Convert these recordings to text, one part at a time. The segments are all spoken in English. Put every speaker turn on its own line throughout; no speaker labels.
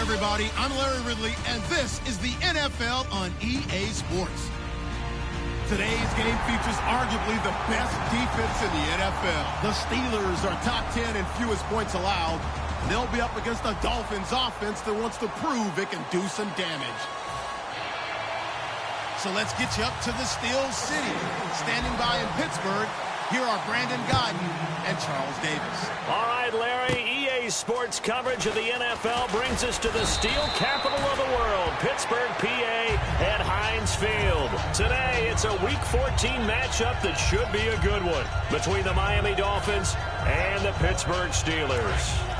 everybody. I'm Larry Ridley, and this is the NFL on EA Sports. Today's game features arguably the best defense in the NFL. The Steelers are top 10 in fewest points allowed. They'll be up against the Dolphins offense that wants to prove it can do some damage. So let's get you up to the Steel City. Standing by in Pittsburgh, here are Brandon Godden and Charles Davis.
All right, Larry, EA Sports coverage of the NFL brings us to the steel capital of the world, Pittsburgh, PA, at Heinz Field. Today, it's a Week 14 matchup that should be a good one between the Miami Dolphins and the Pittsburgh Steelers.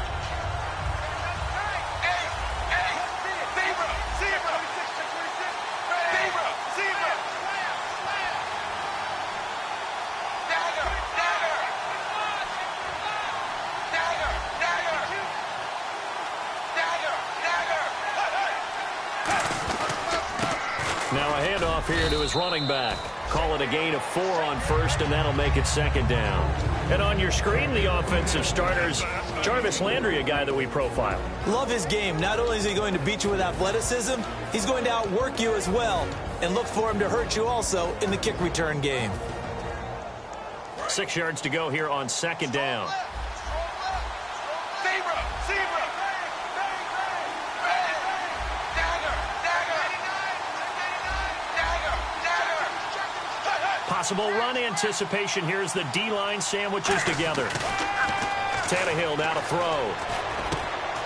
Now a handoff here to his running back. Call it a gain of 4 on first, and that'll make it second down. And on your screen, the offensive starters, Jarvis Landry, a guy that we profile.
Love his game. Not only is he going to beat you with athleticism, he's going to outwork you as well. And look for him to hurt you also in the kick return game.
6 yards to go here on second down. Possible run anticipation here as the D-line sandwiches together. Tannehill now to throw.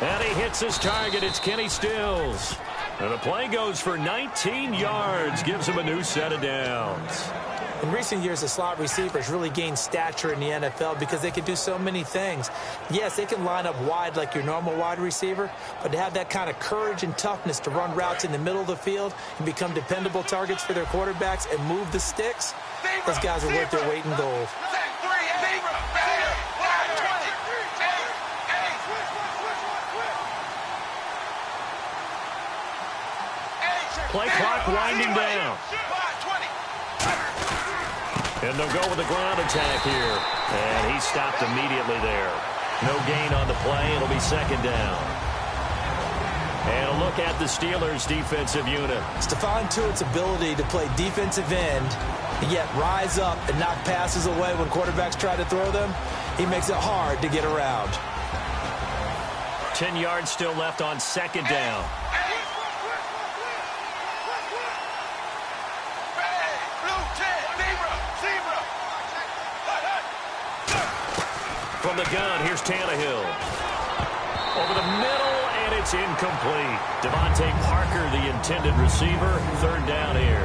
And he hits his target. It's Kenny Stills. And the play goes for 19 yards. Gives him a new set of downs.
In recent years, the slot receivers really gained stature in the NFL because they can do so many things. Yes, they can line up wide like your normal wide receiver, but to have that kind of courage and toughness to run routes in the middle of the field and become dependable targets for their quarterbacks and move the sticks, those guys are worth their weight in gold.
Play clock winding down. And they'll go with the ground attack here. And he stopped immediately there. No gain on the play. It'll be second down. And a look at the Steelers' defensive unit.
Stephon Tuitt's ability to play defensive end, yet rise up and knock passes away when quarterbacks try to throw them, he makes it hard to get around.
10 yards still left on second down. From the gun, here's Tannehill. Over the middle, and it's incomplete. Devontae Parker, the intended receiver. Third down here.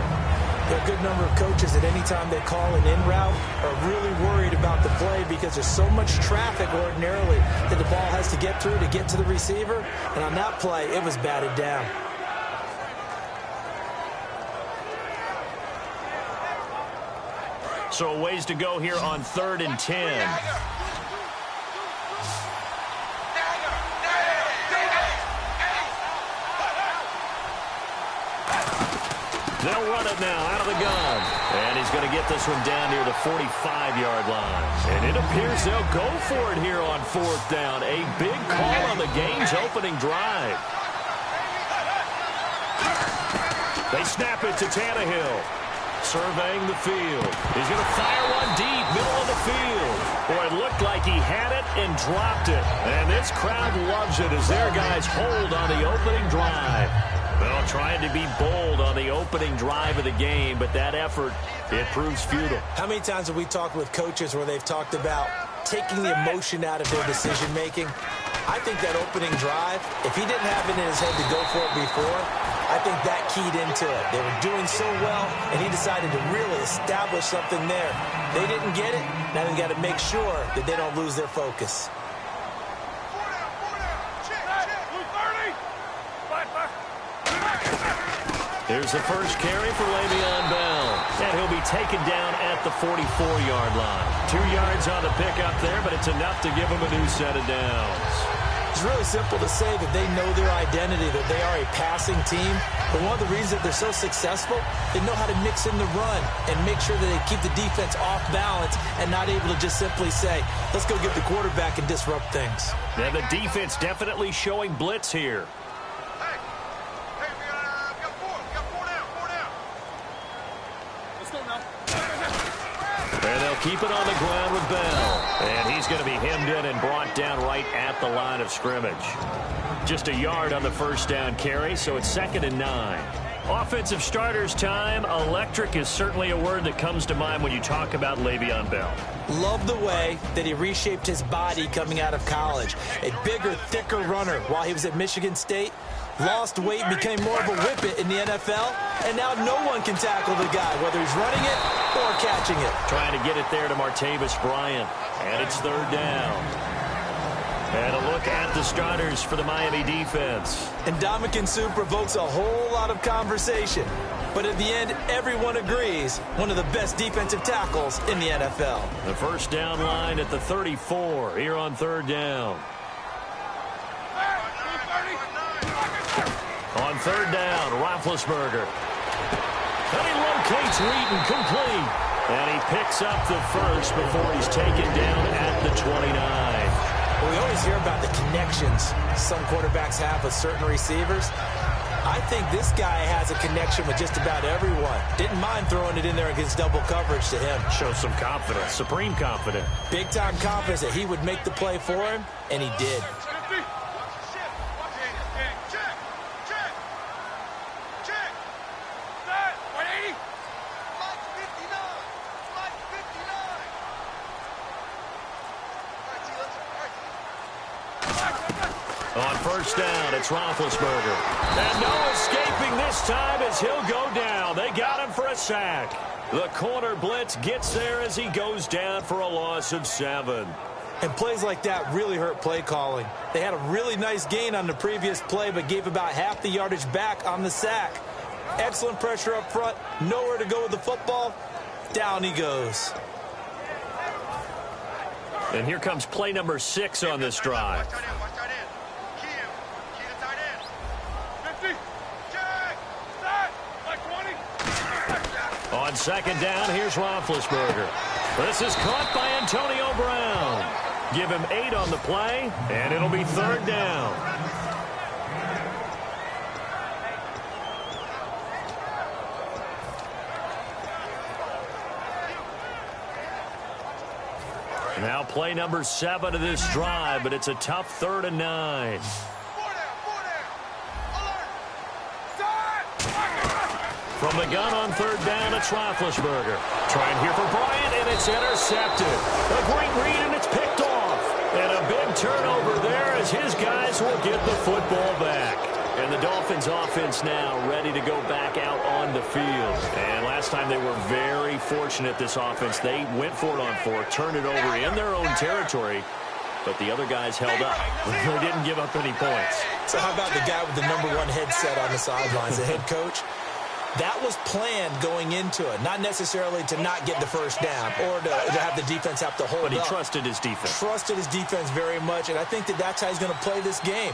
There are a good number of coaches that any time they call an in route are really worried about the play because there's so much traffic ordinarily that the ball has to get through to get to the receiver. And on that play, it was batted down.
So a ways to go here on 3rd and 10. They'll run it now out of the gun. And he's going to get this one down near the 45-yard line. And it appears they'll go for it here on 4th down. A big call on the game's opening drive. They snap it to Tannehill. Surveying the field. He's going to fire one deep, middle of the field. Boy, it looked like he had it and dropped it. And this crowd loves it as their guys hold on the opening drive. Well, trying to be bold on the opening drive of the game, but that effort, it proves futile.
How many times have we talked with coaches where they've talked about taking the emotion out of their decision-making? I think that opening drive, if he didn't have it in his head to go for it before, I think that keyed into it. They were doing so well, and he decided to really establish something there. They didn't get it. Now they've got to make sure that they don't lose their focus.
Here's the first carry for Le'Veon Bell. And he'll be taken down at the 44-yard line. 2 yards on the pickup there, but it's enough to give him a new set of downs.
It's really simple to say that they know their identity, that they are a passing team. But one of the reasons that they're so successful, they know how to mix in the run and make sure that they keep the defense off balance and not able to just simply say, let's go get the quarterback and disrupt things.
Yeah, the defense definitely showing blitz here. keep it on the ground with Bell. And he's going to be hemmed in and brought down right at the line of scrimmage. Just a yard on the first down carry, so it's 2nd and 9. Offensive starters time. Electric is certainly a word that comes to mind when you talk about Le'Veon Bell.
Love the way that he reshaped his body coming out of college. A bigger, thicker runner while he was at Michigan State. Lost weight, became more of a whippet in the NFL, and now no one can tackle the guy, whether he's running it or catching it.
Trying to get it there to Martavis Bryant, and it's 3rd down. And a look at the starters for the Miami defense.
And Ndamukong Suh provokes a whole lot of conversation. But at the end, everyone agrees, one of the best defensive tackles in the NFL.
The first down line at the 34 here on 3rd down. On 3rd down, Roethlisberger. And he locates Wheaton complete. And he picks up the first before he's taken down at the 29.
Well, we always hear about the connections some quarterbacks have with certain receivers. I think this guy has a connection with just about everyone. Didn't mind throwing it in there against double coverage to him.
Shows some confidence, supreme confidence.
Big-time confidence that he would make the play for him, and he did.
On first down, it's Roethlisberger. And no escaping this time as he'll go down. They got him for a sack. The corner blitz gets there as he goes down for a loss of 7.
And plays like that really hurt play calling. They had a really nice gain on the previous play, but gave about half the yardage back on the sack. Excellent pressure up front. Nowhere to go with the football. Down he goes.
And here comes play number 6 on this drive. On 2nd down, here's Roethlisberger. This is caught by Antonio Brown. Give him 8 on the play, and it'll be 3rd down. Now play number 7 of this drive, but it's a tough 3rd and 9. From the gun on 3rd down, it's Roethlisberger. Trying here for Bryant, and it's intercepted. A great read, and it's picked off. And a big turnover there as his guys will get the football back. And the Dolphins offense now ready to go back out on the field. And last time they were very fortunate, this offense. They went for it on 4, turned it over in their own territory, but the other guys held up. They didn't give up any points.
So how about the guy with the #1 headset on the sidelines, the head coach? That was planned going into it, not necessarily to not get the first down or to have the defense have to hold up.
But he trusted his defense.
Trusted his defense very much, and I think that that's how he's going to play this game.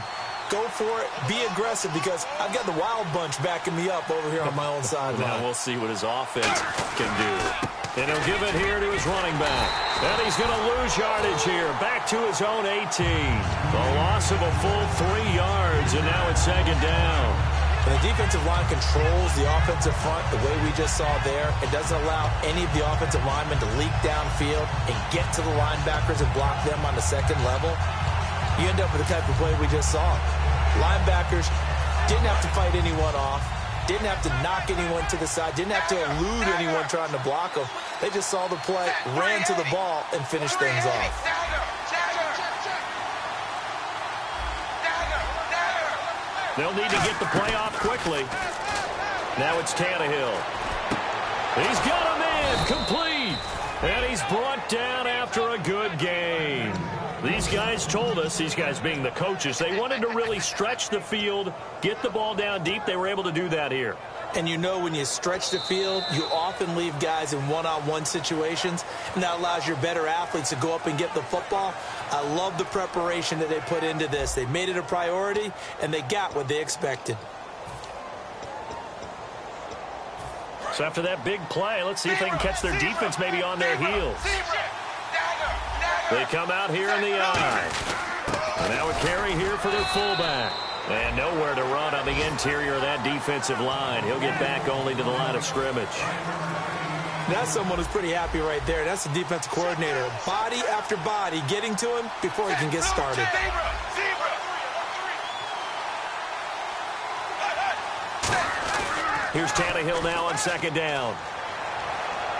Go for it, be aggressive, because I've got the wild bunch backing me up over here on my own sideline.
Now we'll see what his offense can do. And he'll give it here to his running back. And he's going to lose yardage here, back to his own 18. The loss of a full 3 yards, and now it's 2nd down.
And the defensive line controls the offensive front the way we just saw there. It doesn't allow any of the offensive linemen to leak downfield and get to the linebackers and block them on the second level. You end up with the type of play we just saw. Linebackers didn't have to fight anyone off, didn't have to knock anyone to the side, didn't have to elude anyone trying to block them. They just saw the play, ran to the ball, and finished things off.
They'll need to get the play off quickly. Now it's Tannehill. He's got a man complete. And he's brought down after a good game. These guys told us, these guys being the coaches, they wanted to really stretch the field, get the ball down deep. They were able to do that here.
And you know, when you stretch the field, you often leave guys in one-on-one situations, and that allows your better athletes to go up and get the football. I love the preparation that they put into this. They made it a priority, and they got what they expected.
So after that big play, let's see if they can catch their defense maybe on their heels. They come out here in the eye. And now a carry here for their fullback. And nowhere to run on the interior of that defensive line. He'll get back only to the line of scrimmage.
That's someone who's pretty happy right there. That's the defensive coordinator. Body after body getting to him before he can get started.
Here's Tannehill now on second down.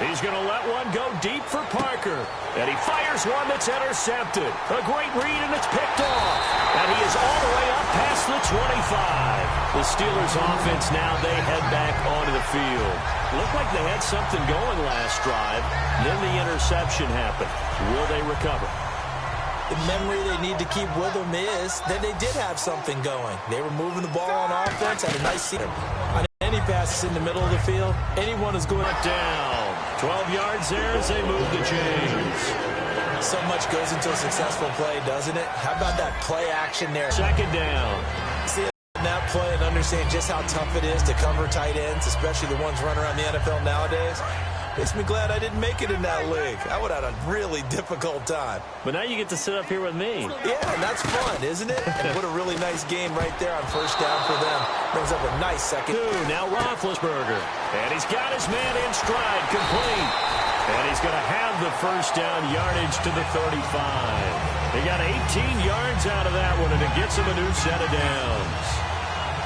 He's going to let one go deep for Parker. And he fires one that's intercepted. A great read, and it's picked off. And he is all the way up past the 25. The Steelers offense now, they head back onto the field. Looked like they had something going last drive. Then the interception happened. Will they recover?
The memory they need to keep with them is that they did have something going. They were moving the ball on offense, had a nice season. On any passes in the middle of the field, anyone is going
down. 12 yards there as they move the chains.
So much goes into a successful play, doesn't it? How about that play action there?
Second down.
See that play and understand just how tough it is to cover tight ends, especially the ones running around the NFL nowadays. Makes me glad I didn't make it in that league. I would have had a really difficult time.
But now you get to sit up here with me.
Yeah, and that's fun, isn't it? And what a really nice game right there on first down for them. Brings up a nice second.
Now Roethlisberger. And he's got his man in stride, complete. And he's going to have the first down yardage to the 35. He got 18 yards out of that one, and it gets him a new set of downs.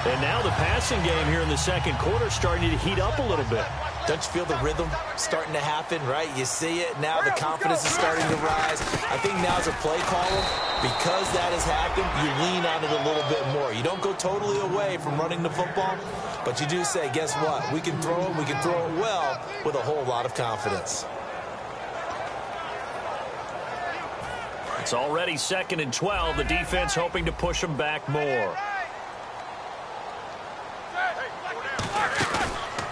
And now the passing game here in the second quarter starting to heat up a little bit.
Don't you feel the rhythm starting to happen, right? You see it. Now the confidence is starting to rise. I think now as a play caller, because that has happened, you lean on it a little bit more. You don't go totally away from running the football, but you do say, guess what? We can throw it. We can throw it well with a whole lot of confidence.
It's already 2nd and 12. The defense hoping to push them back more.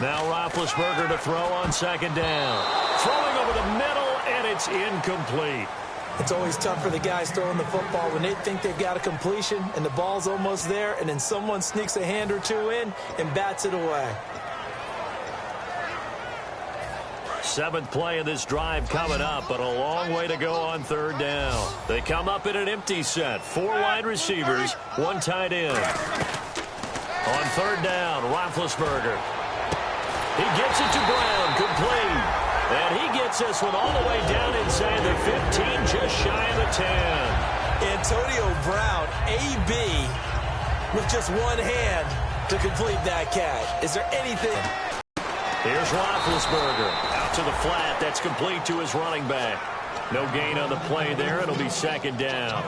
Now Roethlisberger to throw on second down. Throwing over the middle, and it's incomplete.
It's always tough for the guys throwing the football when they think they've got a completion and the ball's almost there, and then someone sneaks a hand or two in and bats it away.
7th play of this drive coming up, but a long way to go on third down. They come up in an empty set. 4 wide receivers, 1 tight end. On third down, Roethlisberger. He gets it to Brown, complete. And he gets this one all the way down inside the 15, just shy of the 10.
Antonio Brown, AB, with just one hand to complete that catch. Is there anything?
Here's Roethlisberger. Out to the flat. That's complete to his running back. No gain on the play there. It'll be second down.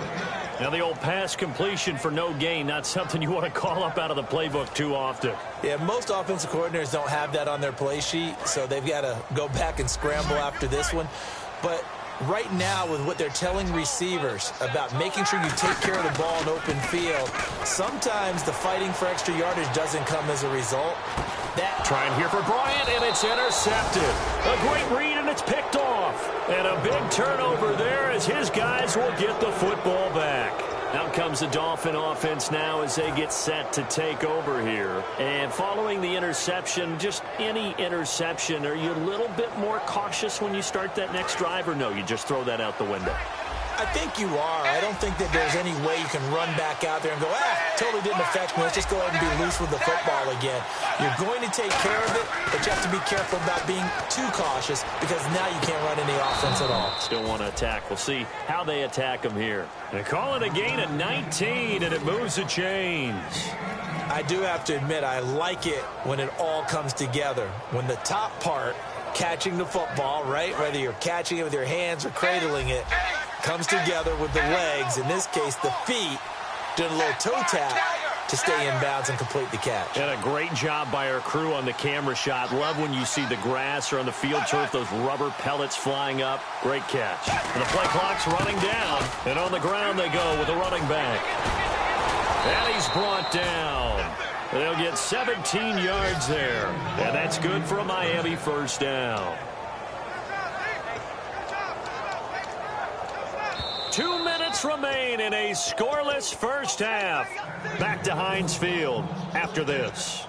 Now, the old pass completion for no gain, not something you want to call up out of the playbook too often.
Yeah, most offensive coordinators don't have that on their play sheet, so they've got to go back and scramble after this one. But right now, with what they're telling receivers about making sure you take care of the ball in open field, sometimes the fighting for extra yardage doesn't come as a result.
Trying here for Bryant, and it's intercepted. A great read, and it's picked off. And a big turnover there as his guys will get the football back. Out comes the Dolphin offense now as they get set to take over here. And following the interception, just any interception, are you a little bit more cautious when you start that next drive, or no, you just throw that out the window?
I think you are. I don't think that there's any way you can run back out there and go, totally didn't affect me. Let's just go ahead and be loose with the football again. You're going to take care of it, but you have to be careful about being too cautious because now you can't run any offense at all.
Still want to attack. We'll see how they attack them here. They call it a gain of 19, and it moves the chains.
I do have to admit, I like it when it all comes together. When the top part, catching the football, right, whether you're catching it with your hands or cradling it, comes together with the legs, in this case the feet, doing a little toe tap to stay in bounds and complete the catch.
And a great job by our crew on the camera shot. Love when you see the grass or on the field turf, those rubber pellets flying up. Great catch. And the play clock's running down, and on the ground they go with a running back. And he's brought down. They'll get 17 yards there, and that's good for a Miami first down. 2 minutes remain in a scoreless first half. Back to Heinz Field after this.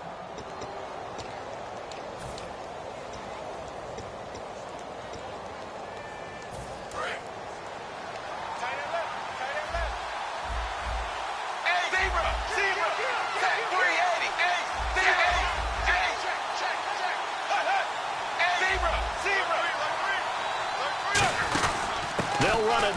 Zebra!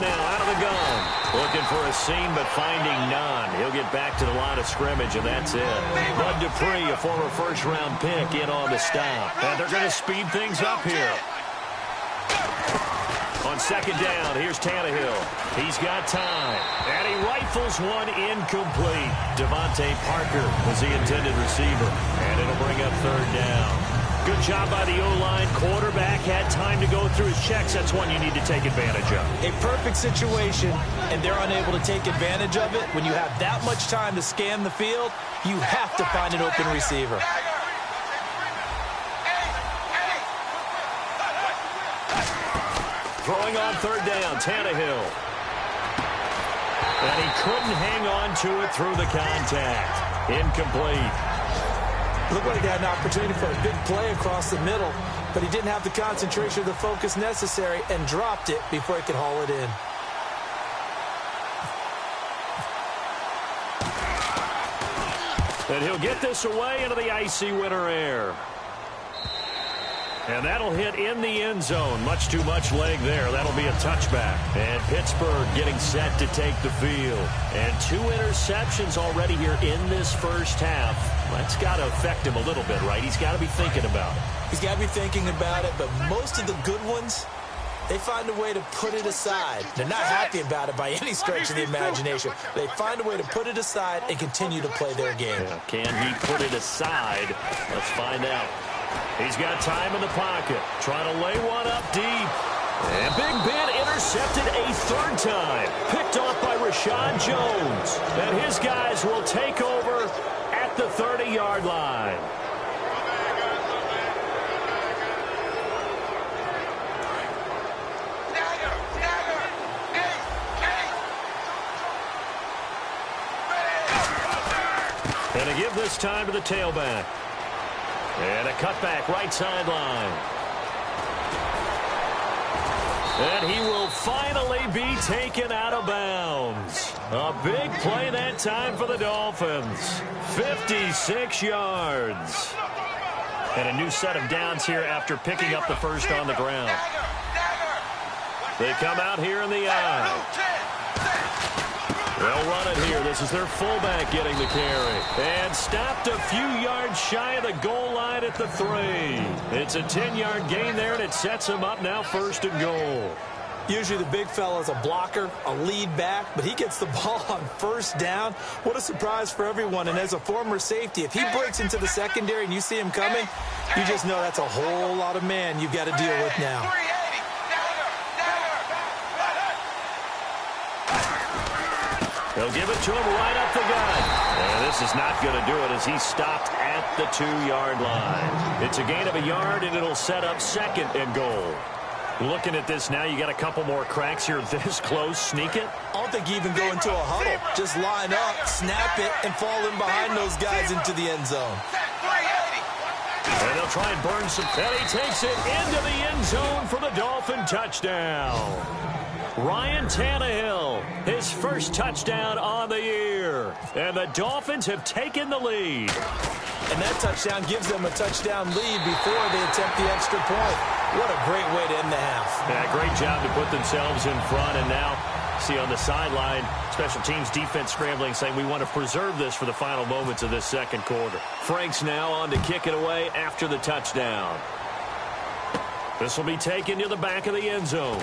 now out of the gun. Looking for a seam, but finding none. He'll get back to the line of scrimmage, and that's it. Bud Dupree, a former first-round pick, in on the stop. And they're going to speed things up here. On second down, here's Tannehill. He's got time. And he rifles one incomplete. Devontae Parker was the intended receiver. And it'll bring up third down. Good job by the O-line. Quarterback had time to go through his checks. That's one you need to take advantage of.
A perfect situation, and they're unable to take advantage of it. When you have that much time to scan the field, you have to find an open receiver.
Throwing on third down, Tannehill. And he couldn't hang on to it through the contact. Incomplete.
Looked like he had an opportunity for a big play across the middle, but he didn't have the concentration or the focus necessary and dropped it before he could haul it in.
And he'll get this away into the icy winter air. And that'll hit in the end zone. Much too much leg there. That'll be a touchback. And Pittsburgh getting set to take the field. And 2 interceptions already here in this first half. That's got to affect him a little bit, right? He's got to be thinking about it.
He's got to be thinking about it, but most of the good ones, they find a way to put it aside. They're not happy about it by any stretch of the imagination. They find a way to put it aside and continue to play their game.
Yeah, can he put it aside? Let's find out. He's got time in the pocket. Trying to lay one up deep. And Big Ben intercepted a third time. Picked off by Rashad Jones. And his guys will take over at the 30-yard line. And to give this time to the tailback. And a cutback right sideline. And he will finally be taken out of bounds. A big play that time for the Dolphins. 56 yards. And a new set of downs here after picking up the first on the ground. They come out here in the eye. They'll run it here. This is their fullback getting the carry. And stopped a few yards shy of the goal line at the 3. It's a 10-yard gain there, and it sets him up now first and goal.
Usually the big fella is a blocker, a lead back, but he gets the ball on first down. What a surprise for everyone. And as a former safety, if he breaks into the secondary and you see him coming, you just know that's a whole lot of man you've got to deal with now.
They'll give it to him right up the gut. And this is not going to do it as he stopped at the 2-yard line. It's a gain of a yard, and it'll set up second and goal. Looking at this now, you got a couple more cracks here this close. Sneak it.
I don't think you even go into a huddle. Just line up, snap it, and fall in behind those guys into the end zone.
And they'll try and burn some. And he takes it into the end zone for the Dolphin touchdown. Ryan Tannehill, his first touchdown on the year. And the Dolphins have taken the lead.
And that touchdown gives them a touchdown lead before they attempt the extra point. What a great way to end the half.
Yeah, great job to put themselves in front. And now, see on the sideline, special teams defense scrambling, saying we want to preserve this for the final moments of this second quarter. Frank's now on to kick it away after the touchdown. This will be taken to the back of the end zone.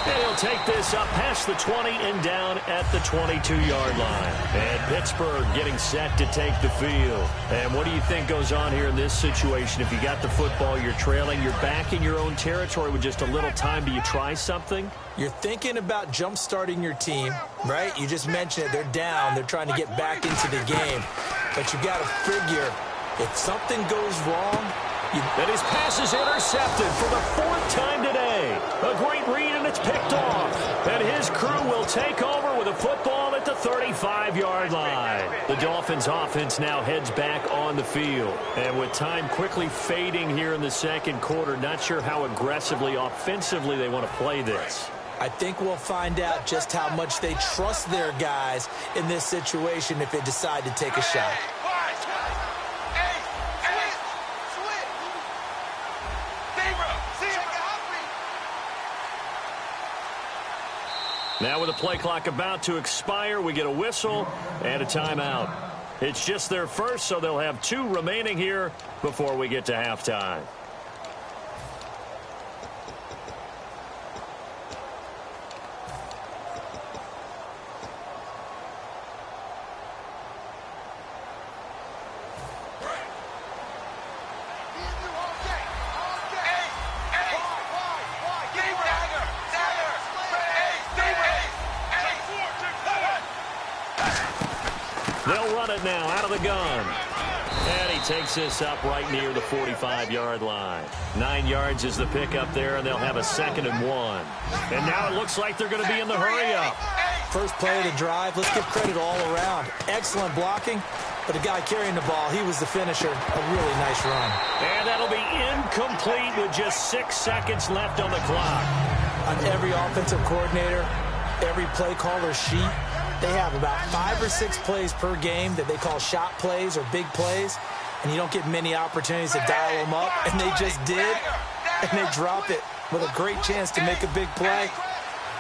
And he'll take this up past the 20 and down at the 22-yard line. And Pittsburgh getting set to take the field. And what do you think goes on here in this situation? If you got the football, you're trailing, you're back in your own territory with just a little time. Do you try something?
You're thinking about jump-starting your team, right? You just mentioned it. They're down. They're trying to get back into the game. But you got to figure, if something goes wrong,
and his pass is intercepted for the 4th time today. A great read, and it's picked off. And his crew will take over with a football at the 35-yard line. The Dolphins' offense now heads back on the field. And with time quickly fading here in the second quarter, not sure how aggressively, offensively they want to play this.
I think we'll find out just how much they trust their guys in this situation if they decide to take a shot.
Now with the play clock about to expire, we get a whistle and a timeout. It's just their first, so they'll have 2 remaining here before we get to halftime. They'll run it now out of the gun. And he takes this up right near the 45-yard line. 9 yards is the pickup there, and they'll have a 2nd and 1. And now it looks like they're going to be in the hurry-up.
First play of the drive. Let's give credit all around. Excellent blocking, but the guy carrying the ball, he was the finisher. A really nice run.
And that'll be incomplete with just 6 seconds left on the clock.
On every offensive coordinator, every play caller's sheet, they have about 5 or 6 plays per game that they call shot plays or big plays, and you don't get many opportunities to dial them up, and they just did, and they drop it with a great chance to make a big play.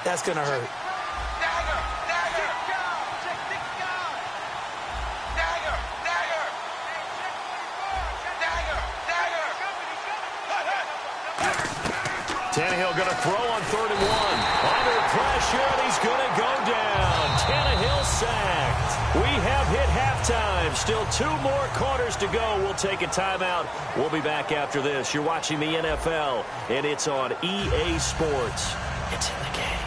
That's going to hurt.
Tannehill going to throw on 3rd and 1. Under pressure, and he's going to go down. Tannehill sacked. We have hit halftime. Still 2 more quarters to go. We'll take a timeout. We'll be back after this. You're watching the NFL, and it's on EA Sports. It's in the game.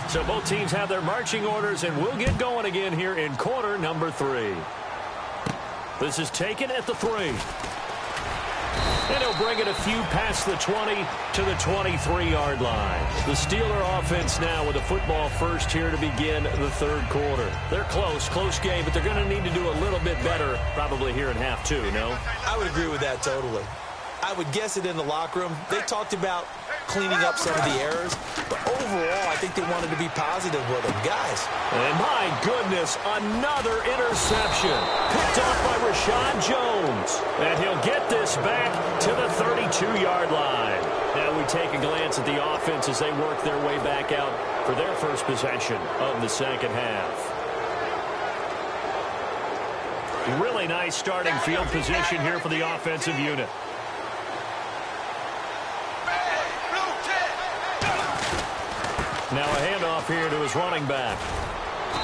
So both teams have their marching orders, and we'll get going again here in quarter number 3. This is taken at the 3. And he'll bring it a few past the 20 to the 23-yard line. The Steeler offense now with a football first here to begin the 3rd quarter. They're close game, but they're going to need to do a little bit better probably here in half 2, no?
I would agree with that totally. I would guess it in the locker room. They talked about cleaning up some of the errors, but overall, I think they wanted to be positive with them. Guys.
And my goodness, another interception. Picked off by Rashad Jones. And he'll get this back to the 32-yard line. Now we take a glance at the offense as they work their way back out for their first possession of the 2nd half. Really nice starting field position here for the offensive unit. Now a handoff here to his running back.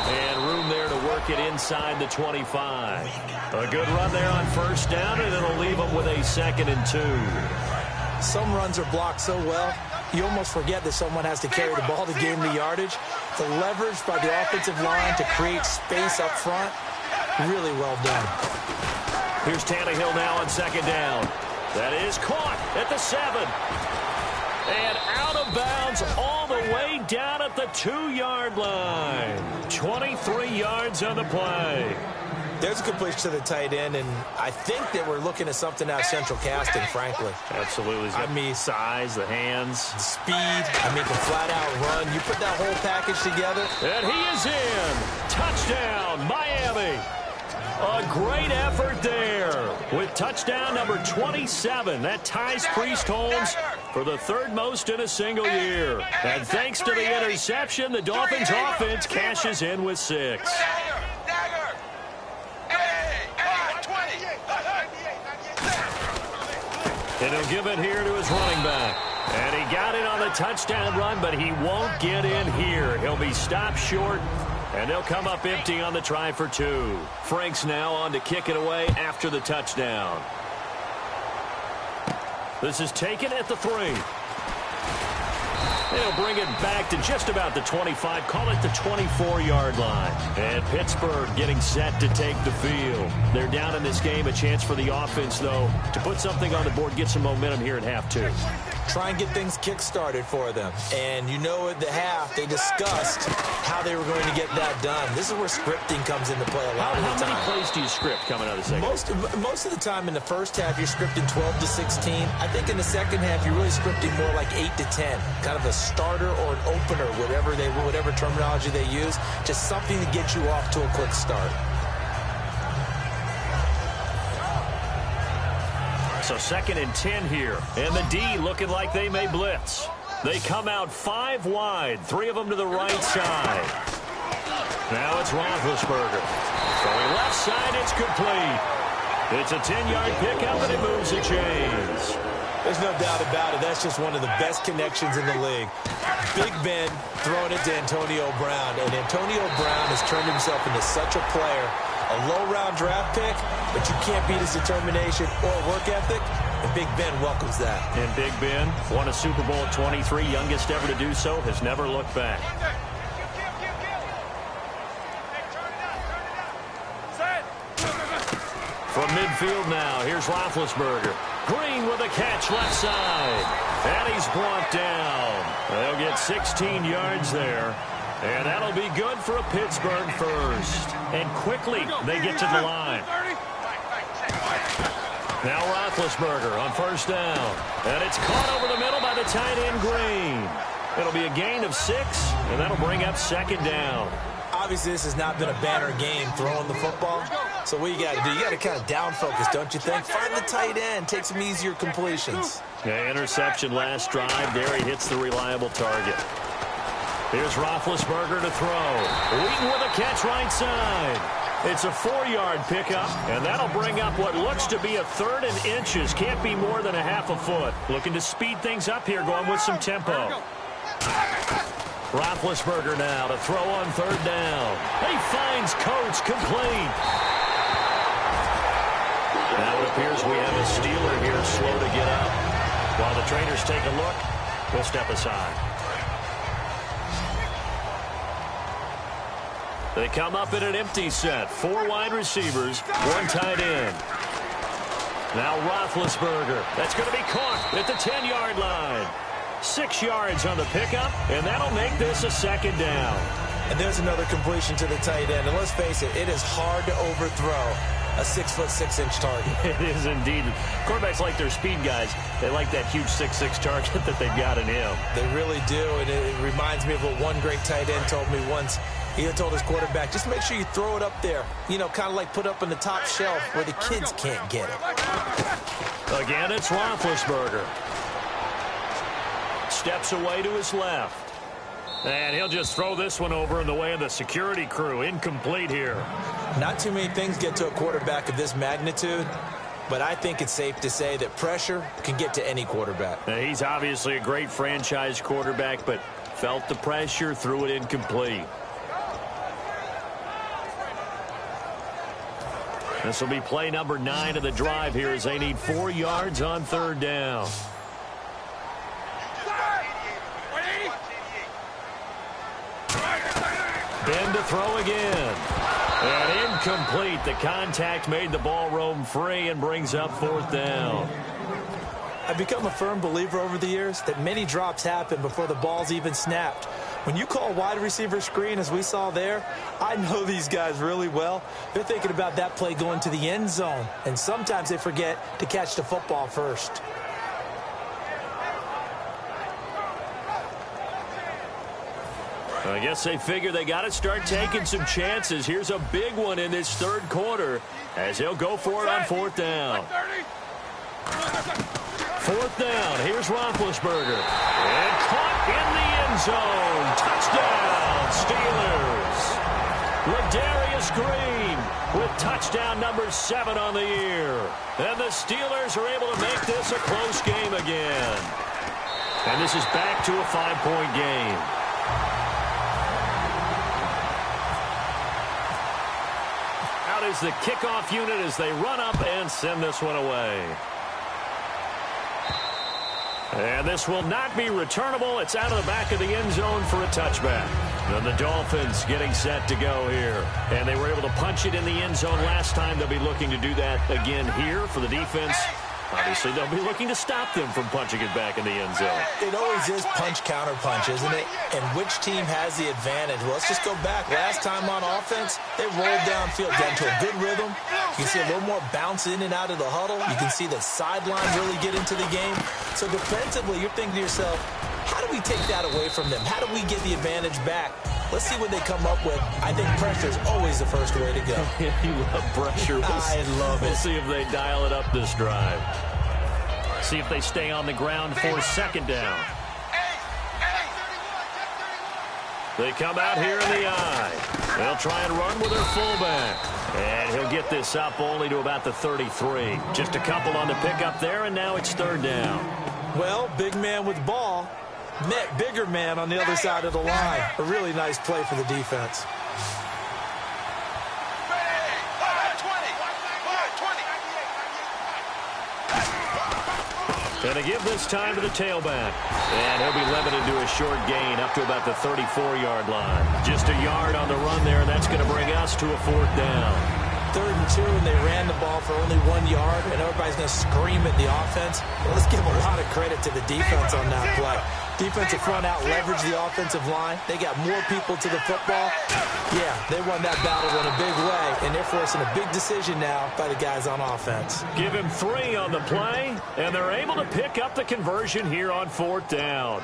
And room there to work it inside the 25. A good run there on 1st down, and it'll leave them with a 2nd and 2.
Some runs are blocked so well, you almost forget that someone has to carry the ball to gain the yardage. The leverage by the offensive line to create space up front, really well done.
Here's Tannehill now on 2nd down. That is caught at the 7. And out of bounds all the way down at the 2-yard line. 23 yards on the play.
There's a completion to the tight end, and I think that we're looking at something out of central casting, frankly.
Absolutely. He's got the size, the hands.
Speed, the flat-out run. You put that whole package together.
And he is in. Touchdown, Miami. A great effort there with touchdown number 27. That ties Priest Holmes for the 3rd most in a single year. And thanks to the interception, the Dolphins offense cashes in with 6. And he'll give it here to his running back. And he got it on the touchdown run, but he won't get in here. He'll be stopped short. And they'll come up empty on the try for 2. Frank's now on to kick it away after the touchdown. This is taken at the 3. They'll bring it back to just about the 25, call it the 24-yard line. And Pittsburgh getting set to take the field. They're down in this game, a chance for the offense, though, to put something on the board, get some momentum here in half 2.
Try and get things kick-started for them. And you know at the half, they discussed how they were going to get that done. This is where scripting comes into play a lot of the time.
How many plays do you script coming out of the second?
Most of the time in the first half, you're scripting 12 to 16. I think in the second half, you're really scripting more like 8 to 10. Kind of a starter or an opener, whatever terminology they use. Just something to get you off to a quick start.
So 2nd and 10 here. And the D looking like they may blitz. They come out 5 wide. 3 of them to the right side. Now it's Roethlisberger. Going left side, it's complete. It's a 10-yard pickup, and it moves the chains.
There's no doubt about it. That's just one of the best connections in the league. Big Ben throwing it to Antonio Brown. And Antonio Brown has turned himself into such a player. A low-round draft pick, but you can't beat his determination or work ethic. And Big Ben welcomes that.
And Big Ben won a Super Bowl at 23, youngest ever to do so, has never looked back. From midfield now, here's Roethlisberger. Green with a catch left side. And he's brought down. They'll get 16 yards there. And that'll be good for a Pittsburgh first. And quickly they get to the line. Now Roethlisberger on first down. And it's caught over the middle by the tight end Green. It'll be a gain of 6, and that'll bring up 2nd down.
Obviously, this has not been a banner game throwing the football. So what you got to do, you got to kind of down focus, don't you think? Find the tight end, take some easier completions.
Yeah, interception last drive. There he hits the reliable target. Here's Roethlisberger to throw. Wheaton with a catch right side. It's a 4-yard pickup, and that'll bring up what looks to be a 3rd and inches. Can't be more than a half a foot. Looking to speed things up here, going with some tempo. Roethlisberger now to throw on 3rd down. He finds Coates complete. Now it appears we have a Steeler here slow to get up. While the trainers take a look, we'll step aside. They come up in an empty set. 4 wide receivers, 1 tight end. Now Roethlisberger. That's going to be caught at the 10-yard line. 6 yards on the pickup, and that'll make this a 2nd down.
And there's another completion to the tight end. And let's face it, it is hard to overthrow a 6'6" target.
It is indeed. Quarterbacks like their speed guys. They like that huge 6'6" target that they've got in him.
They really do, and it reminds me of what one great tight end told me once. He had told his quarterback, just make sure you throw it up there. You know, kind of like put up on the top shelf where the kids can't get it.
Again, it's Roethlisberger. Steps away to his left. And he'll just throw this one over in the way of the security crew. Incomplete here.
Not too many things get to a quarterback of this magnitude, but I think it's safe to say that pressure can get to any quarterback.
Now, he's obviously a great franchise quarterback, but felt the pressure, threw it incomplete. This will be play number 9 of the drive here as they need 4 yards on 3rd down. Ben to throw again. And incomplete. The contact made the ball roam free and brings up 4th down.
I've become a firm believer over the years that many drops happen before the ball's even snapped. When you call a wide receiver screen, as we saw there, I know these guys really well. They're thinking about that play going to the end zone, and sometimes they forget to catch the football first.
I guess they figure they got to start taking some chances. Here's a big one in this 3rd quarter as he'll go for it on 4th down. 4th down. Here's Roethlisberger. And caught in the end zone. Touchdown, Steelers. Ladarius Green with touchdown number 7 on the year. And the Steelers are able to make this a close game again. And this is back to a 5-point game. Out is the kickoff unit as they run up and send this one away. And this will not be returnable. It's out of the back of the end zone for a touchback. And the Dolphins getting set to go here. And they were able to punch it in the end zone last time. They'll be looking to do that again here for the defense. Obviously, they'll be looking to stop them from punching it back in the end zone.
It always is punch-counter-punch, isn't it? And which team has the advantage? Well, let's just go back. Last time on offense, they rolled downfield, got into a good rhythm. You can see a little more bounce in and out of the huddle. You can see the sideline really get into the game. So defensively, you're thinking to yourself, how do we take that away from them? How do we get the advantage back? Let's see what they come up with. I think pressure is always the first way to go.
You love pressure.
I love it.
We'll see if they dial it up this drive. See if they stay on the ground for second down. They come out here in the I. They'll try and run with their fullback. And he'll get this up only to about the 33. Just a couple on the pickup there, and now it's third down.
Well, big man with ball met bigger man on the other side of the line. A really nice play for the defense.
Going to give this time to the tailback. And he'll be limited to a short gain up to about the 34-yard line. Just a yard on the run there, and that's going to bring us to a fourth down.
3rd and 2, and they ran the ball for only 1 yard, and everybody's going to scream at the offense. Well, let's give a lot of credit to the defense on that play. Defensive front out leveraged the offensive line. They got more people to the football. Yeah, they won that battle in a big way, and they're forcing a big decision now by the guys on offense.
Give him 3 on the play, and they're able to pick up the conversion here on 4th down.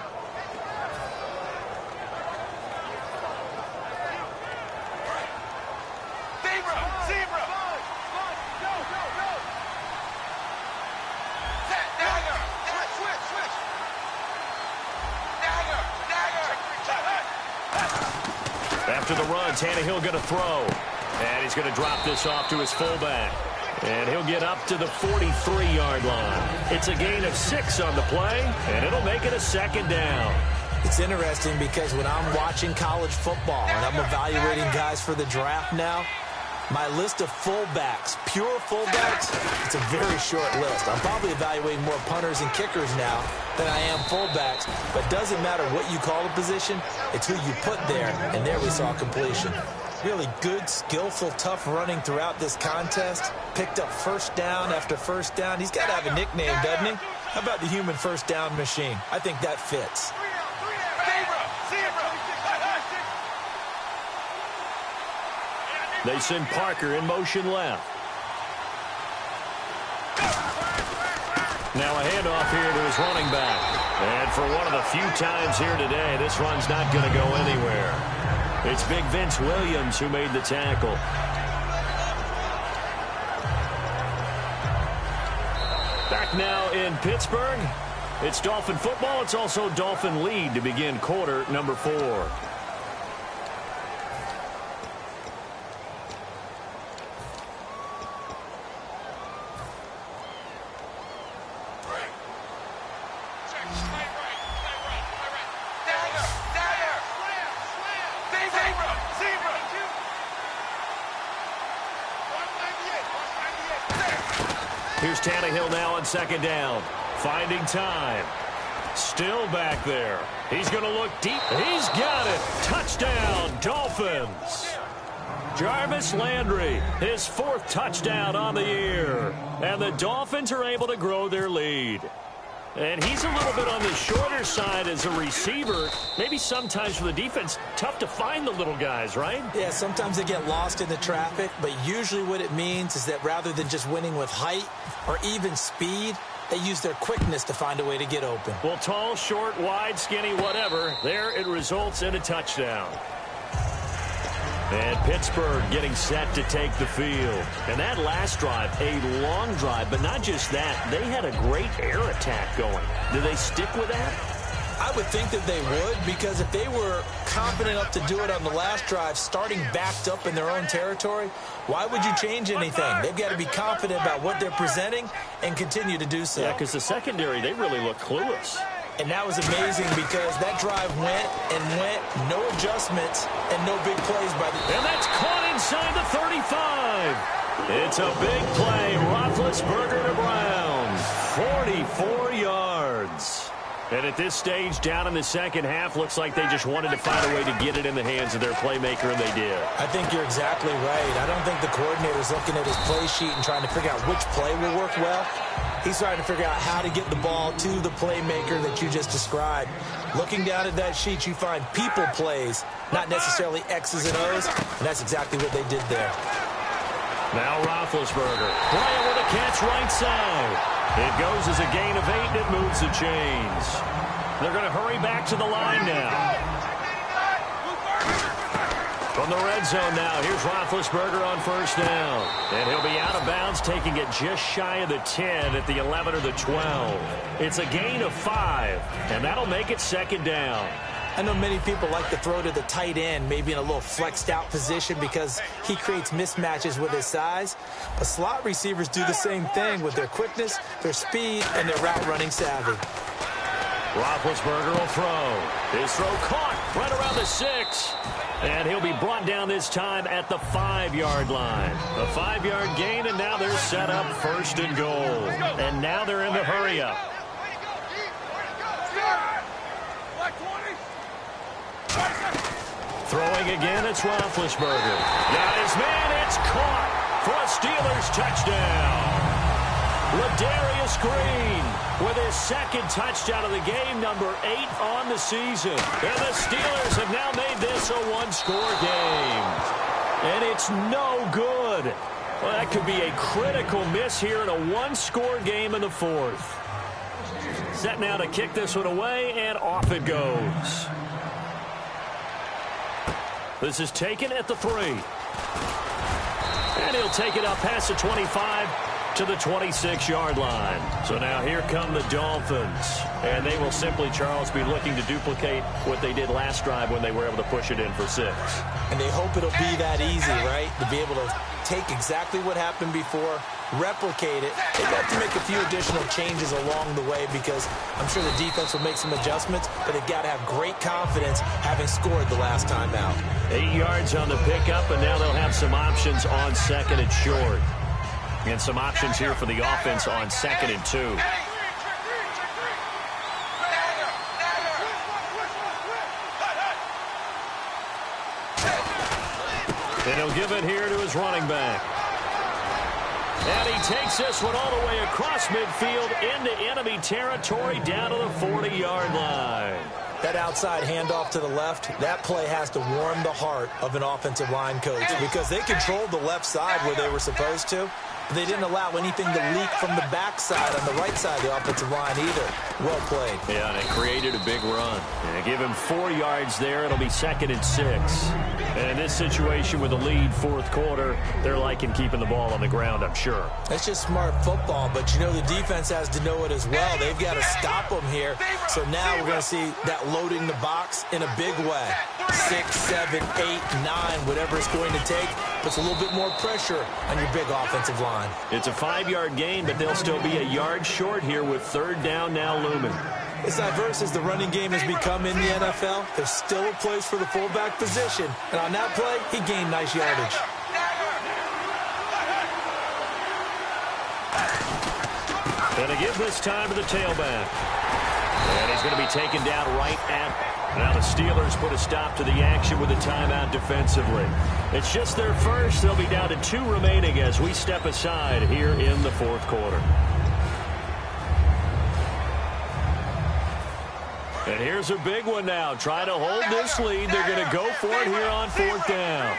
After the run, Tannehill going to throw. And he's going to drop this off to his fullback. And he'll get up to the 43-yard line. It's a gain of 6 on the play, and it'll make it a second down.
It's interesting because when I'm watching college football and I'm evaluating guys for the draft now, my list of fullbacks, pure fullbacks, it's a very short list. I'm probably evaluating more punters and kickers now than I am fullbacks. But it doesn't matter what you call a position, it's who you put there. And there we saw completion. Really good, skillful, tough running throughout this contest. Picked up first down after first down. He's got to have a nickname, doesn't he? How about the human first down machine? I think that fits.
They send Parker in motion left. Now a handoff here to his running back. And for one of the few times here today, this run's not going to go anywhere. It's big Vince Williams who made the tackle. Back now in Pittsburgh. It's Dolphin football. It's also Dolphin lead to begin quarter number 4. Here's Tannehill now on second down. Finding time. Still back there. He's going to look deep. He's got it. Touchdown, Dolphins. Jarvis Landry, his 4th touchdown on the year. And the Dolphins are able to grow their lead. And he's a little bit on the shorter side as a receiver. Maybe sometimes for the defense, tough to find the little guys, right?
Yeah, sometimes they get lost in the traffic, but usually what it means is that rather than just winning with height or even speed, they use their quickness to find a way to get open.
Well, tall, short, wide, skinny, whatever, there it results in a touchdown. And Pittsburgh getting set to take the field. And that last drive, a long drive, but not just that. They had a great air attack going. Do they stick with that?
I would think that they would, because if they were confident enough to do it on the last drive, starting backed up in their own territory, why would you change anything? They've got to be confident about what they're presenting and continue to do so.
Yeah, because the secondary, they really look clueless.
And that was amazing because that drive went and went, no adjustments, and no big plays by the...
And that's caught inside the 35. It's a big play. Roethlisberger to Brown. 44 yards. And at this stage, down in the second half, looks like they just wanted to find a way to get it in the hands of their playmaker, and they did.
I think you're exactly right. I don't think the coordinator's looking at his play sheet and trying to figure out which play will work well. He's trying to figure out how to get the ball to the playmaker that you just described. Looking down at that sheet, you find people plays, not necessarily X's and O's, and that's exactly what they did there.
Now Roethlisberger. Bryant with a catch right side. It goes as a gain of 8, and it moves the chains. They're going to hurry back to the line now. From the red zone now, here's Roethlisberger on first down. And he'll be out of bounds, taking it just shy of the 10 at the 11 or the 12. It's a gain of 5, and that'll make it second down.
I know many people like to throw to the tight end, maybe in a little flexed out position because he creates mismatches with his size. But slot receivers do the same thing with their quickness, their speed, and their route running savvy.
Roethlisberger will throw. His throw caught right around the 6. And he'll be brought down this time at the 5-yard line. A 5-yard gain, and now they're set up first and goal. And now they're in the hurry-up. Throwing again, it's Roethlisberger. Got his man, it's caught for a Steelers touchdown. Ladarius Green with his second touchdown of the game, number 8 on the season. And the Steelers have now made this a one-score game. And it's no good. Well, that could be a critical miss here in a one-score game in the fourth. Set now to kick this one away, and off it goes. This is taken at the 3. And he'll take it up past the 25 to the 26-yard line. So now here come the Dolphins. And they will simply, Charles, be looking to duplicate what they did last drive when they were able to push it in for 6.
And they hope it'll be that easy, right? To be able to take exactly what happened before, replicate it. They'd have to make a few additional changes along the way because I'm sure the defense will make some adjustments, but they've got to have great confidence having scored the last time out.
8 yards on the pickup, and now they'll have some options on second and short. And some options here for the offense on second and 2. And he'll give it here to his running back. And he takes this one all the way across midfield into enemy territory down to the 40-yard line.
That outside handoff to the left, that play has to warm the heart of an offensive line coach because they controlled the left side where they were supposed to. They didn't allow anything to leak from the backside on the right side of the offensive line either. Well played.
Yeah, and it created a big run. And give him 4 yards there. It'll be second and 6. And in this situation with the lead fourth quarter, they're liking keeping the ball on the ground, I'm sure.
That's just smart football, but you know the defense has to know it as well. They've got to stop them here. So now we're going to see that loading the box in a big way. 6, 7, 8, 9, whatever it's going to take. Puts a little bit more pressure on your big offensive line.
It's a 5-yard gain, but they'll still be a yard short here with third down now looming.
As diverse as the running game has become in the NFL, there's still a place for the fullback position. And on that play, he gained nice yardage.
And to give this time to the tailback. And he's going to be taken down right at. Now the Steelers put a stop to the action with a timeout defensively. It's just their first. They'll be down to 2 remaining as we step aside here in the fourth quarter. And here's a big one now. Trying to hold this lead. They're going to go for it here on fourth down.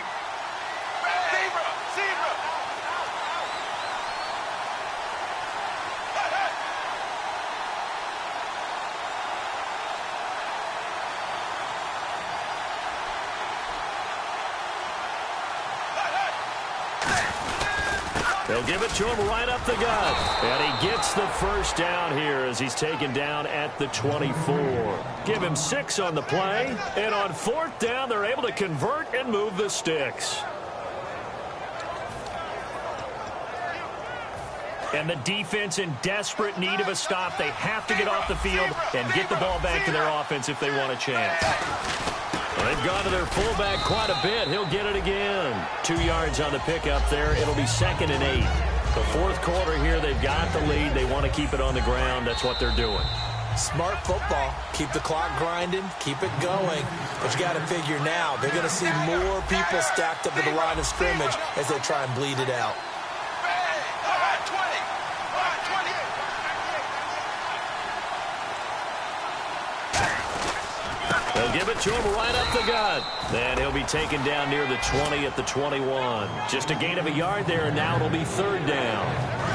They'll give it to him right up the gut. And he gets the first down here as he's taken down at the 24. Give him 6 on the play. And on fourth down, they're able to convert and move the sticks. And the defense in desperate need of a stop. They have to get off the field and get the ball back to their offense if they want a chance. They've gone to their fullback quite a bit. He'll get it again. 2 yards on the pickup there. It'll be second and 8. The fourth quarter here, they've got the lead. They want to keep it on the ground. That's what they're doing.
Smart football. Keep the clock grinding. Keep it going. But you got to figure now, they're going to see more people stacked up at the line of scrimmage as they try and bleed it out.
They'll give it to him right up the gut. And he'll be taken down near the 20 at the 21. Just a gain of a yard there, and now it'll be third down.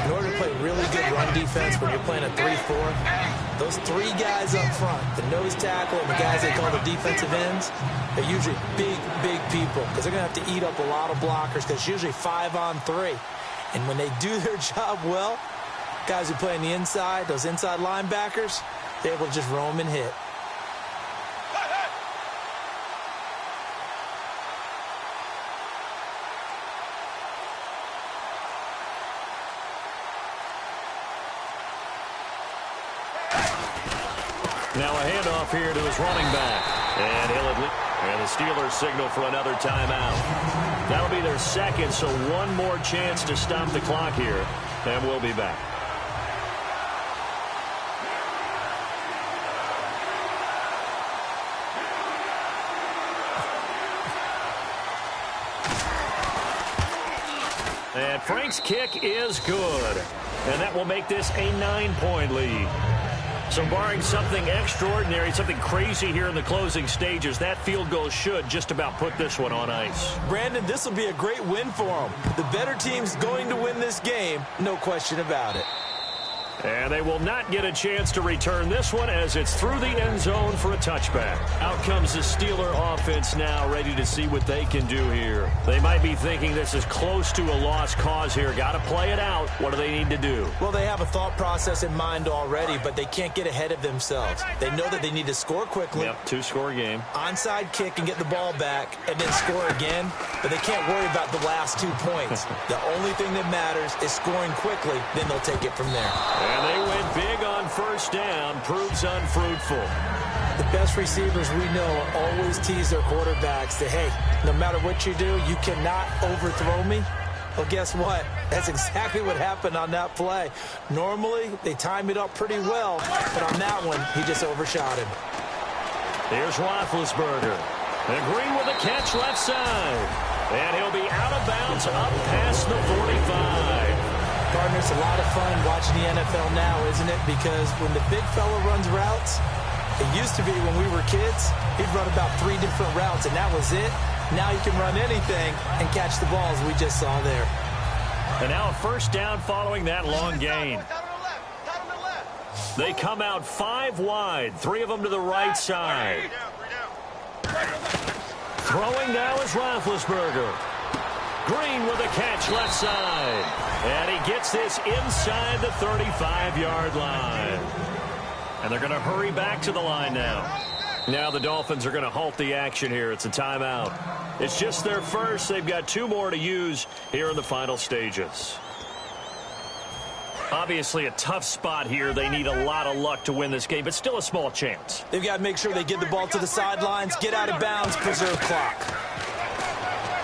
In order to play really good run defense when you're playing a 3-4, Those three guys up front, the nose tackle and the guys they call the defensive ends, they're usually big, big people because they're going to have to eat up a lot of blockers because it's usually 5-on-3. And when they do their job well, guys who play on the inside, those inside linebackers, they're able to just roam and hit.
Now a handoff here to his running back. And the Steelers signal for another timeout. That'll be their second, so one more chance to stop the clock here. And we'll be back. And Frank's kick is good. And that will make this a 9-point lead. So barring something extraordinary, something crazy here in the closing stages, that field goal should just about put this one on ice.
Brandon, this will be a great win for them. The better team's going to win this game, no question about it.
And they will not get a chance to return this one as it's through the end zone for a touchback. Out comes the Steeler offense now, ready to see what they can do here. They might be thinking this is close to a lost cause here. Got to play it out. What do they need to do?
Well, they have a thought process in mind already, but they can't get ahead of themselves. They know that they need to score quickly.
Yep, 2-score game.
Onside kick and get the ball back and then score again, but they can't worry about the last 2 points. The only thing that matters is scoring quickly, then they'll take it from there.
And they went big on first down, proves unfruitful.
The best receivers we know always tease their quarterbacks that, hey, no matter what you do, you cannot overthrow me. Well, guess what? That's exactly what happened on that play. Normally, they time it up pretty well, but on that one, he just overshot him.
Here's Roethlisberger. And Green with a catch left side. And he'll be out of bounds up past the 45.
Partner, it's a lot of fun watching the NFL now, isn't it? Because when the big fella runs routes, it used to be when we were kids, he'd run about 3 different routes, and that was it. Now he can run anything and catch the balls we just saw there.
And now a first down following that long gain. They come out 5 wide, 3 of them to the right side. Throwing now is Roethlisberger. Green with a catch left side. And he gets this inside the 35-yard line. And they're going to hurry back to the line now. Now the Dolphins are going to halt the action here. It's a timeout. It's just their first. They've got 2 more to use here in the final stages. Obviously a tough spot here. They need a lot of luck to win this game, but still a small chance.
They've got to make sure they get the ball to the sidelines, get out of bounds, preserve clock.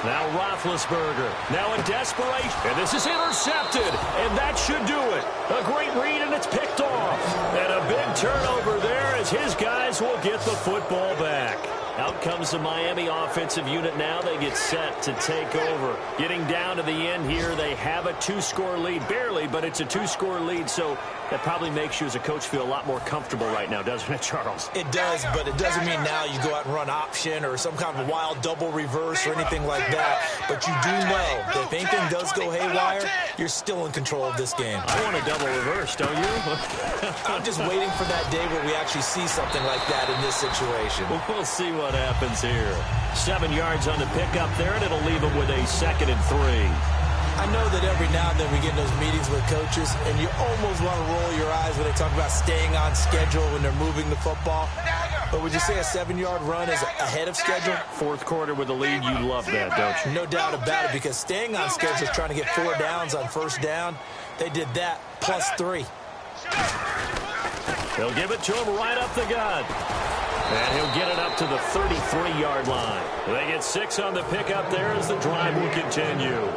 Now Roethlisberger, now in desperation, and this is intercepted, and that should do it. A great read, and it's picked off. And a big turnover there as his guys will get the football back. Out comes the Miami offensive unit now. They get set to take over. Getting down to the end here, they have a 2-score lead. Barely, but it's a 2-score lead, so that probably makes you as a coach feel a lot more comfortable right now, doesn't it, Charles?
It does, but it doesn't mean now you go out and run option or some kind of wild double reverse or anything like that. But you do know that if anything does go haywire, you're still in control of this game.
I want a double reverse, don't you?
I'm just waiting for that day where we actually see something like that in this situation.
We'll see what happens here. 7 yards on the pickup there, and it'll leave them with a 2nd and 3.
I know that every now and then we get in those meetings with coaches, and you almost want to roll your eyes when they talk about staying on schedule when they're moving the football. But would you say a 7-yard run is ahead of schedule?
4th quarter with the lead, you love that, don't you?
No doubt about it, because staying on schedule is trying to get 4 downs on first down. They did that, plus 3.
They'll give it to him right up the gut. And he'll get it up to the 33-yard line. They get 6 on the pickup there as the drive will continue.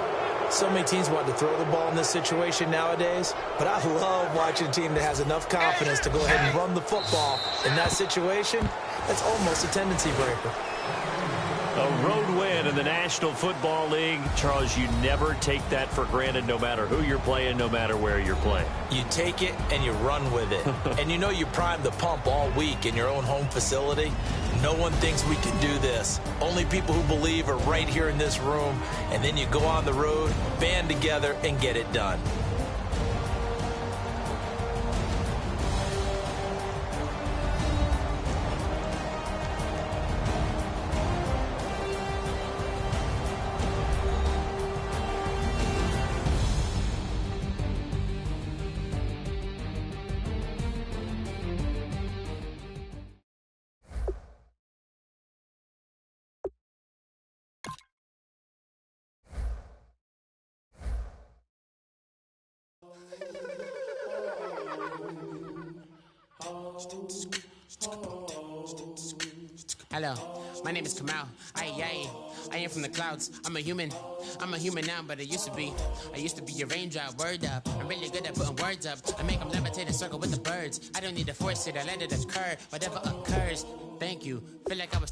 So many teams want to throw the ball in this situation nowadays, but I love watching a team that has enough confidence to go ahead and run the football in that situation. That's almost a tendency breaker.
A road win in the National Football League. Charles, you never take that for granted no matter who you're playing, no matter where you're playing.
You take it and you run with it. And you know you primed the pump all week in your own home facility. No one thinks we can do this. Only people who believe are right here in this room. And then you go on the road, band together, and get it done.
Hello, my name is Kamal. I am from the clouds. I'm a human now, but I used to be a raindrop. Word up, I'm really good at putting words up. I make them levitate and circle with the birds. I don't need to force it, I let it occur. Whatever occurs, thank you. Feel like I was